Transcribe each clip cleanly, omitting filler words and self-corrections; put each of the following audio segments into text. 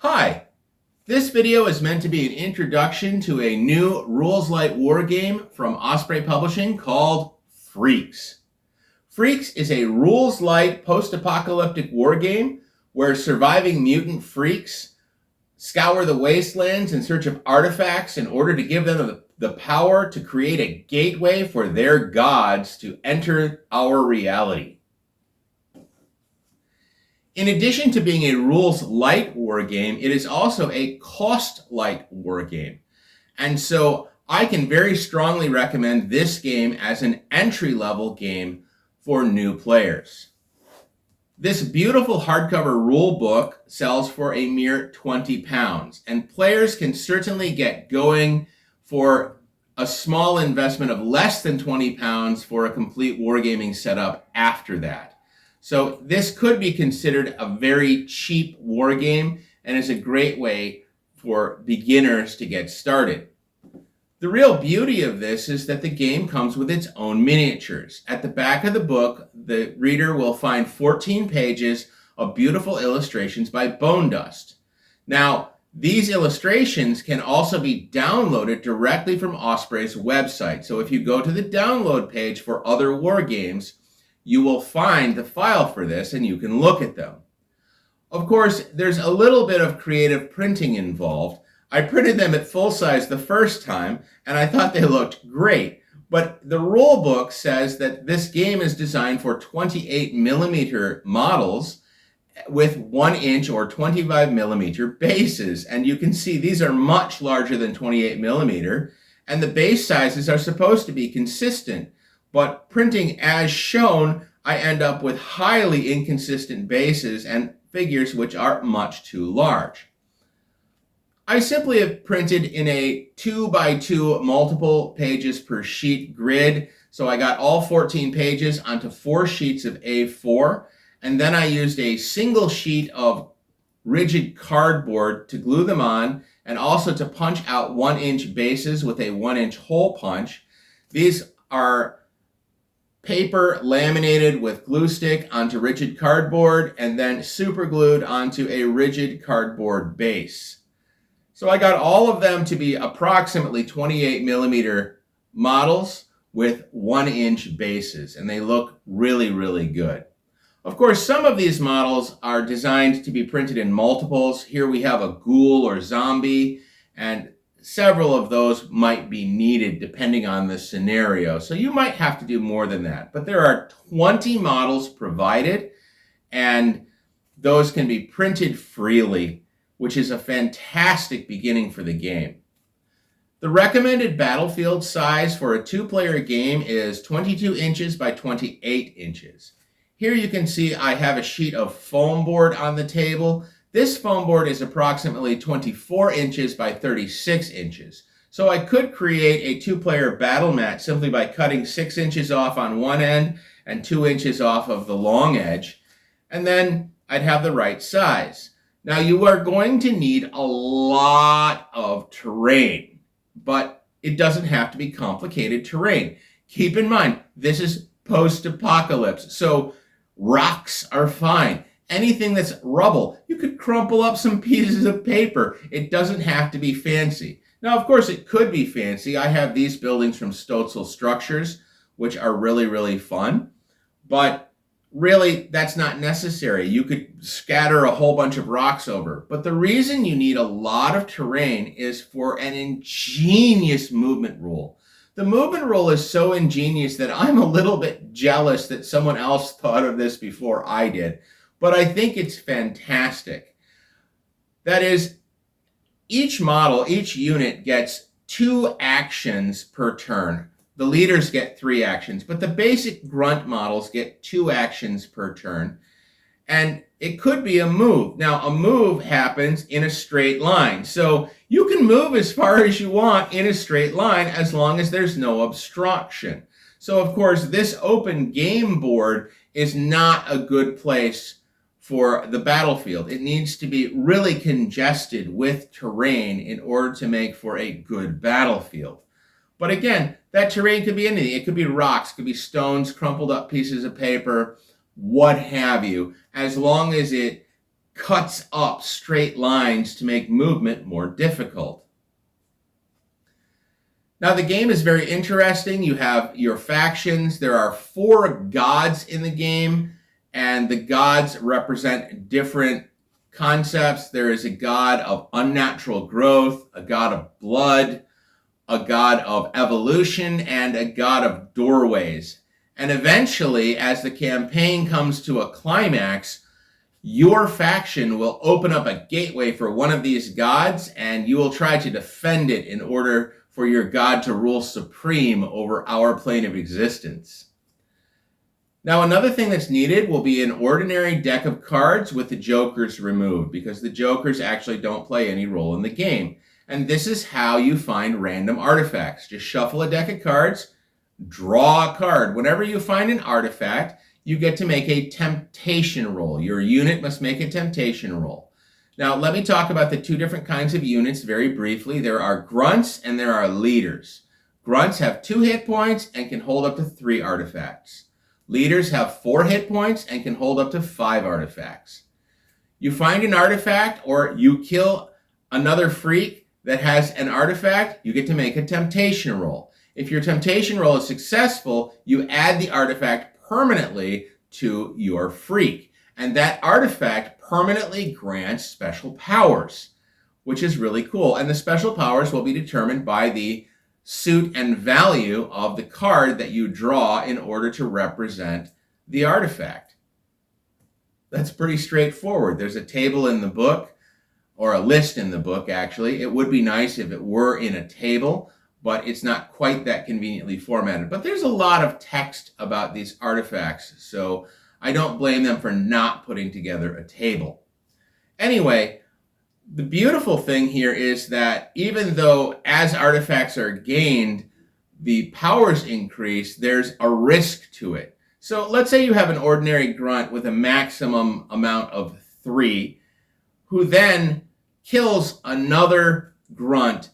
Hi, this video is meant to be an introduction to a new rules-light war game from Osprey Publishing called FREAKZ. FREAKZ is a rules-light post-apocalyptic war game where surviving mutant freaks scour the wastelands in search of artifacts in order to give them the power to create a gateway for their gods to enter our reality. In addition to being a rules-light war game, it is also a cost-light war game. And so I can very strongly recommend this game as an entry-level game for new players. This beautiful hardcover rule book sells for a mere £20, and players can certainly get going for a small investment of less than £20 for a complete wargaming setup after that. So this could be considered a very cheap war game and is a great way for beginners to get started. The real beauty of this is that the game comes with its own miniatures. At the back of the book, the reader will find 14 pages of beautiful illustrations by Bone Dust. Now, these illustrations can also be downloaded directly from Osprey's website. So if you go to the download page for other war games, you will find the file for this and you can look at them. Of course, there's a little bit of creative printing involved. I printed them at full size the first time and I thought they looked great, but the rule book says that this game is designed for 28mm models with 1-inch or 25mm bases, and you can see these are much larger than 28mm, and the base sizes are supposed to be consistent. But printing as shown, I end up with highly inconsistent bases and figures which are much too large. I simply have printed in a 2x2 multiple pages per sheet grid. So I got all 14 pages onto 4 sheets of A4. And then I used a single sheet of rigid cardboard to glue them on and also to punch out 1-inch bases with a 1-inch hole punch. These are paper laminated with glue stick onto rigid cardboard and then super glued onto a rigid cardboard base. So I got all of them to be approximately 28mm models with 1-inch bases, and they look really, really good. Of course, some of these models are designed to be printed in multiples. Here we have a ghoul or zombie, and several of those might be needed depending on the scenario. So you might have to do more than that. But there are 20 models provided, and those can be printed freely, which is a fantastic beginning for the game. The recommended battlefield size for a 2-player game is 22 inches by 28 inches. Here you can see I have a sheet of foam board on the table. This foam board is approximately 24 inches by 36 inches. So I could create a 2-player battle mat simply by cutting 6 inches off on one end and 2 inches off of the long edge, and then I'd have the right size. Now you are going to need a lot of terrain, but it doesn't have to be complicated terrain. Keep in mind, this is post-apocalypse, so rocks are fine. Anything that's rubble, you could crumple up some pieces of paper. It doesn't have to be fancy. Now, of course, it could be fancy. I have these buildings from Stotzel Structures, which are really, really fun. But really, that's not necessary. You could scatter a whole bunch of rocks over. But the reason you need a lot of terrain is for an ingenious movement rule. The movement rule is so ingenious that I'm a little bit jealous that someone else thought of this before I did. But I think it's fantastic. That is, each model, each unit gets 2 actions per turn. The leaders get 3 actions, but the basic grunt models get 2 actions per turn. And it could be a move. Now, a move happens in a straight line. So you can move as far as you want in a straight line as long as there's no obstruction. So, of course, this open game board is not a good place for the battlefield. It needs to be really congested with terrain in order to make for a good battlefield. But again, that terrain could be anything. It could be rocks, it could be stones, crumpled up pieces of paper, what have you, as long as it cuts up straight lines to make movement more difficult. Now the game is very interesting. You have your factions. There are 4 gods in the game, and the gods represent different concepts. There is a god of unnatural growth, a god of blood, a god of evolution, and a god of doorways. And eventually, as the campaign comes to a climax, your faction will open up a gateway for one of these gods, and you will try to defend it in order for your god to rule supreme over our plane of existence. Now, another thing that's needed will be an ordinary deck of cards with the jokers removed, because the jokers actually don't play any role in the game. And this is how you find random artifacts. Just shuffle a deck of cards, draw a card. Whenever you find an artifact, you get to make a temptation roll. Your unit must make a temptation roll. Now, let me talk about the 2 different kinds of units very briefly. There are grunts and there are leaders. Grunts have 2 hit points and can hold up to 3 artifacts. Leaders have 4 hit points and can hold up to 5 artifacts. You find an artifact or you kill another freak that has an artifact, you get to make a temptation roll. If your temptation roll is successful, you add the artifact permanently to your freak. And that artifact permanently grants special powers, which is really cool. And the special powers will be determined by the suit and value of the card that you draw in order to represent the artifact. That's pretty straightforward. There's a table in the book, or a list in the book, actually. It would be nice if it were in a table, but it's not quite that conveniently formatted. But there's a lot of text about these artifacts, so I don't blame them for not putting together a table. Anyway, the beautiful thing here is that even though as artifacts are gained, the powers increase, there's a risk to it. So let's say you have an ordinary grunt with a maximum amount of 3, who then kills another grunt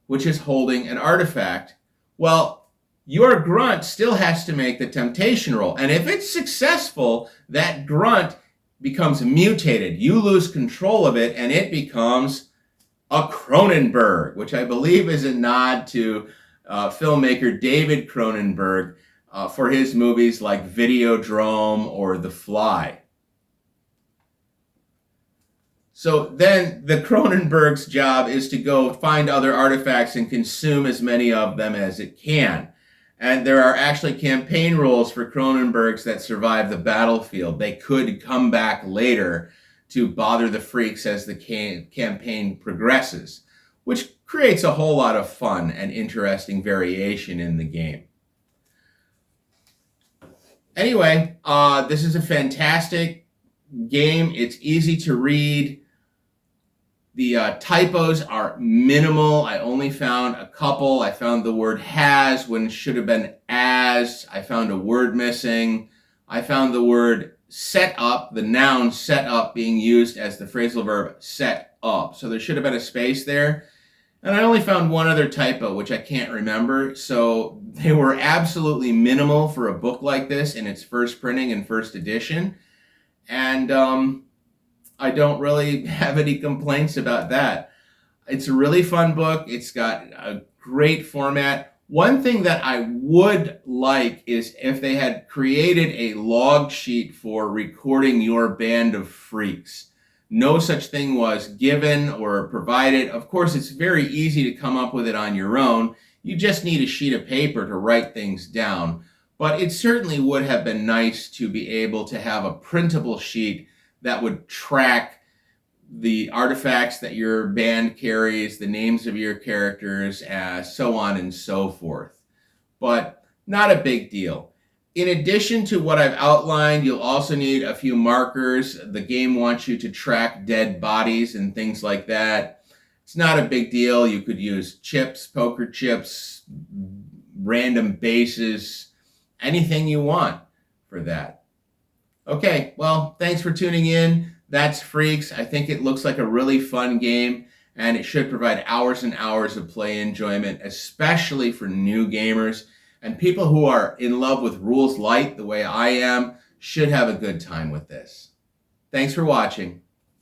which is holding an artifact. Well, your grunt still has to make the temptation roll. And if it's successful, that grunt becomes mutated. You lose control of it, and it becomes a Cronenberg, which I believe is a nod to filmmaker David Cronenberg for his movies like Videodrome or The Fly. So then the Cronenberg's job is to go find other artifacts and consume as many of them as it can. And there are actually campaign rules for Cronenbergs that survive the battlefield. They could come back later to bother the freaks as the campaign progresses, which creates a whole lot of fun and interesting variation in the game. Anyway, this is a fantastic game. It's easy to read. The typos are minimal. I only found a couple. I found the word has when it should have been as. I found a word missing. I found the word set up, the noun set up, being used as the phrasal verb set up. So there should have been a space there. And I only found one other typo, which I can't remember. So they were absolutely minimal for a book like this in its first printing and first edition. And I don't really have any complaints about that. It's a really fun book. It's got a great format. One thing that I would like is if they had created a log sheet for recording your band of freaks. No such thing was given or provided. Of course, it's very easy to come up with it on your own. You just need a sheet of paper to write things down. But it certainly would have been nice to be able to have a printable sheet that would track the artifacts that your band carries, the names of your characters, so on and so forth. But not a big deal. In addition to what I've outlined, you'll also need a few markers. The game wants you to track dead bodies and things like that. It's not a big deal. You could use chips, poker chips, random bases, anything you want for that. Okay, well, thanks for tuning in. That's FREAKZ. I think it looks like a really fun game, and it should provide hours and hours of play enjoyment, especially for new gamers. And people who are in love with rules light, the way I am, should have a good time with this. Thanks for watching.